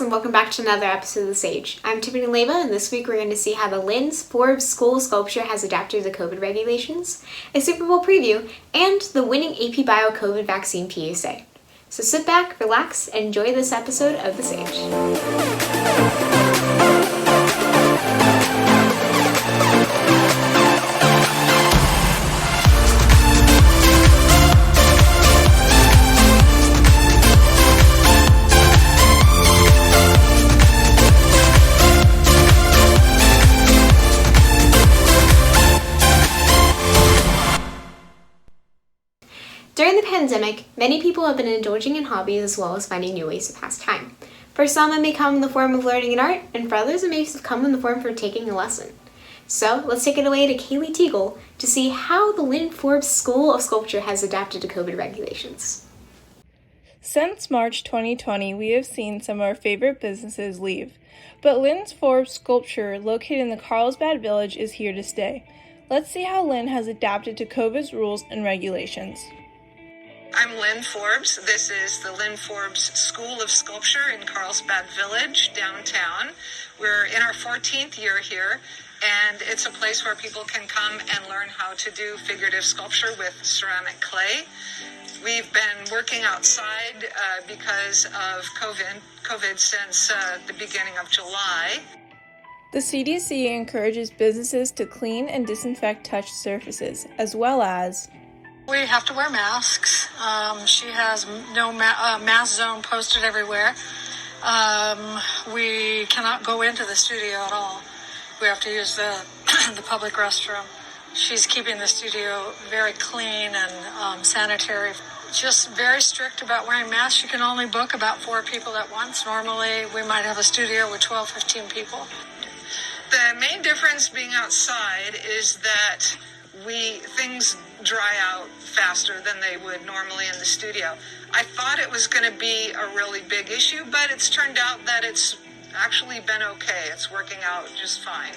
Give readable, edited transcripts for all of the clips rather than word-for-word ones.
And welcome back to another episode of The Sage. I'm Tiffany and Leyva, and this week we're going to see how the Lynn's Forbes School of Sculpture has adapted to COVID regulations, a Super Bowl preview, and the winning AP Bio COVID vaccine PSA. So sit back, relax, and enjoy this episode of The Sage. During the pandemic, many people have been indulging in hobbies as well as finding new ways to pass time. For some, it may come in the form of learning an art, and for others, it may come in the form of taking a lesson. So, let's take it away to Kayley Teagle to see how the Lynn Forbes School of Sculpture has adapted to COVID regulations. Since March 2020, we have seen some of our favorite businesses leave, but Lynn's Forbes Sculpture, located in the Carlsbad Village, is here to stay. Let's see how Lynn has adapted to COVID's rules and regulations. I'm Lynn Forbes. This is the Lynn Forbes School of Sculpture in Carlsbad Village, downtown. We're in our 14th year here, and it's a place where people can come and learn how to do figurative sculpture with ceramic clay. We've been working outside because of COVID since the beginning of July. The CDC encourages businesses to clean and disinfect touch surfaces, as well as we have to wear masks. She has no mask zone posted everywhere. We cannot go into the studio at all. We have to use the public restroom. She's keeping the studio very clean and sanitary. Just very strict about wearing masks. You can only book about 4 people at once. Normally, we might have a studio with 12, 15 people. The main difference being outside is that things dry out faster than they would normally in the studio. I thought it was going to be a really big issue, but it's turned out that it's actually been okay. It's working out just fine.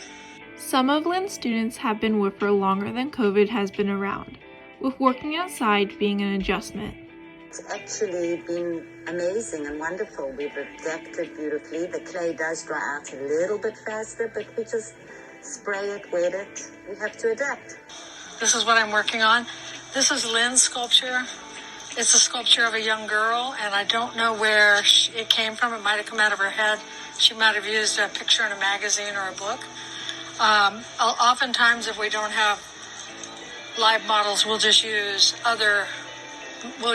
Some of Lynn's students have been with her longer than COVID has been around, with working outside being an adjustment. It's actually been amazing and wonderful. We've adapted beautifully. The clay does dry out a little bit faster, but we just spray it, wet it. We have to adapt. This is what I'm working on. This is Lynn's sculpture. It's a sculpture of a young girl, and I don't know where it came from. It might have come out of her head. She might have used a picture in a magazine or a book. Oftentimes, if we don't have live models, we'll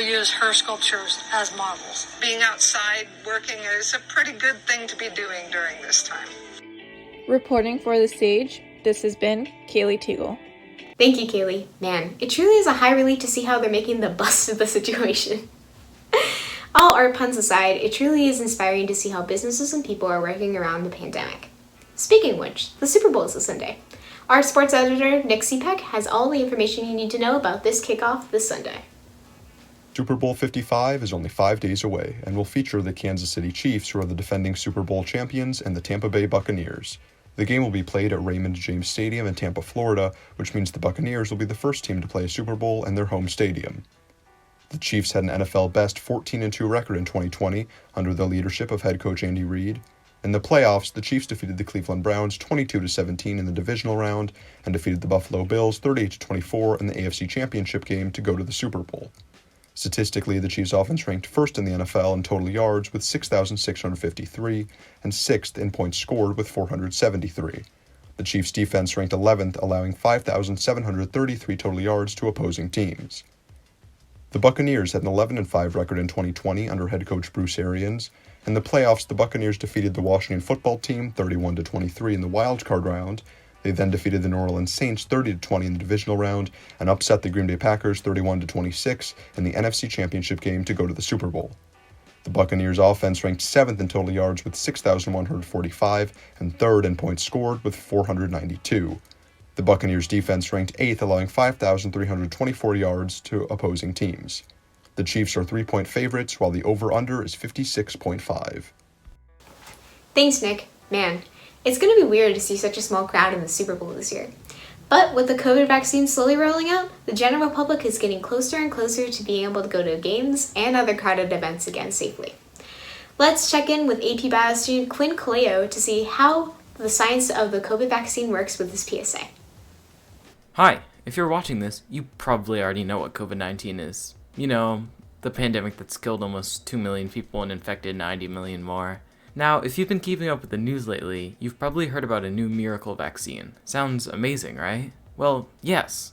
use her sculptures as models. Being outside working is a pretty good thing to be doing during this time. Reporting for The Sage, this has been Kayley Teagle. Thank you, Kayley. Man, it truly is a high relief to see how they're making the best of the situation. All art puns aside, it truly is inspiring to see how businesses and people are working around the pandemic. Speaking of which, the Super Bowl is this Sunday. Our sports editor, Cepek, has all the information you need to know about this kickoff this Sunday. Super Bowl 55 is only 5 days away and will feature the Kansas City Chiefs, who are the defending Super Bowl champions, and the Tampa Bay Buccaneers. The game will be played at Raymond James Stadium in Tampa, Florida, which means the Buccaneers will be the first team to play a Super Bowl in their home stadium. The Chiefs had an NFL best 14-2 record in 2020 under the leadership of head coach Andy Reid. In the playoffs, the Chiefs defeated the Cleveland Browns 22-17 in the divisional round and defeated the Buffalo Bills 38-24 in the AFC Championship game to go to the Super Bowl. Statistically, the Chiefs' offense ranked first in the NFL in total yards with 6,653 and sixth in points scored with 473. The Chiefs' defense ranked 11th, allowing 5,733 total yards to opposing teams. The Buccaneers had an 11-5 record in 2020 under head coach Bruce Arians. In the playoffs, the Buccaneers defeated the Washington football team 31-23 in the wild card round. They then defeated the New Orleans Saints 30-20 in the divisional round and upset the Green Bay Packers 31-26 in the NFC Championship game to go to the Super Bowl. The Buccaneers' offense ranked 7th in total yards with 6,145 and 3rd in points scored with 492. The Buccaneers' defense ranked 8th, allowing 5,324 yards to opposing teams. The Chiefs are 3-point favorites, while the over-under is 56.5. Thanks, Nick. Man, it's going to be weird to see such a small crowd in the Super Bowl this year. But with the COVID vaccine slowly rolling out, the general public is getting closer and closer to being able to go to games and other crowded events again safely. Let's check in with AP Bio student Quinn Colello to see how the science of the COVID vaccine works with this PSA. Hi, if you're watching this, you probably already know what COVID-19 is. You know, the pandemic that's killed almost 2 million people and infected 90 million more. Now, if you've been keeping up with the news lately, you've probably heard about a new miracle vaccine. Sounds amazing, right? Well, yes.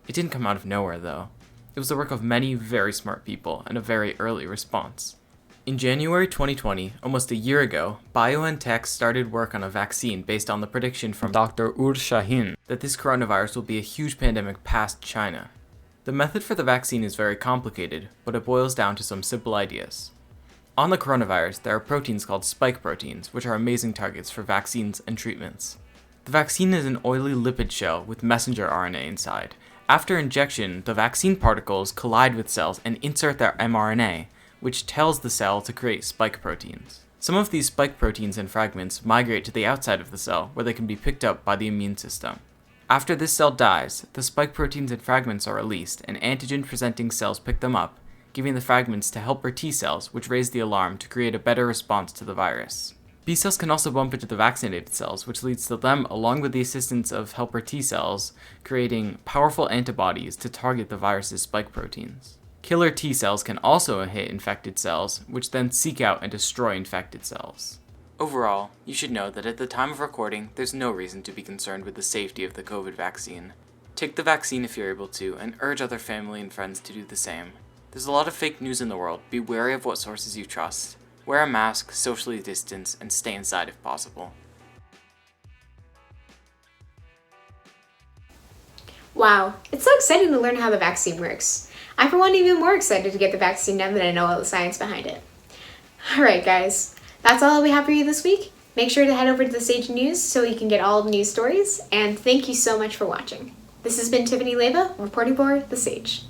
It didn't come out of nowhere, though. It was the work of many very smart people and a very early response. In January 2020, almost a year ago, BioNTech started work on a vaccine based on the prediction from Dr. Ur Shahin that this coronavirus will be a huge pandemic past China. The method for the vaccine is very complicated, but it boils down to some simple ideas. On the coronavirus, there are proteins called spike proteins, which are amazing targets for vaccines and treatments. The vaccine is an oily lipid shell with messenger RNA inside. After injection, the vaccine particles collide with cells and insert their mRNA, which tells the cell to create spike proteins. Some of these spike proteins and fragments migrate to the outside of the cell, where they can be picked up by the immune system. After this cell dies, the spike proteins and fragments are released, and antigen-presenting cells pick them up, giving the fragments to helper T cells, which raise the alarm to create a better response to the virus. B cells can also bump into the vaccinated cells, which leads to them, along with the assistance of helper T cells, creating powerful antibodies to target the virus's spike proteins. Killer T cells can also hit infected cells, which then seek out and destroy infected cells. Overall, you should know that at the time of recording, there's no reason to be concerned with the safety of the COVID vaccine. Take the vaccine if you're able to, and urge other family and friends to do the same. There's a lot of fake news in the world. Be wary of what sources you trust. Wear a mask, socially distance, and stay inside if possible. Wow, it's so exciting to learn how the vaccine works. I for one am even more excited to get the vaccine now that I know all the science behind it. Alright guys, that's all we have for you this week. Make sure to head over to the Sage News so you can get all the news stories, and thank you so much for watching. This has been Tiffany Leyva, reporting for The Sage.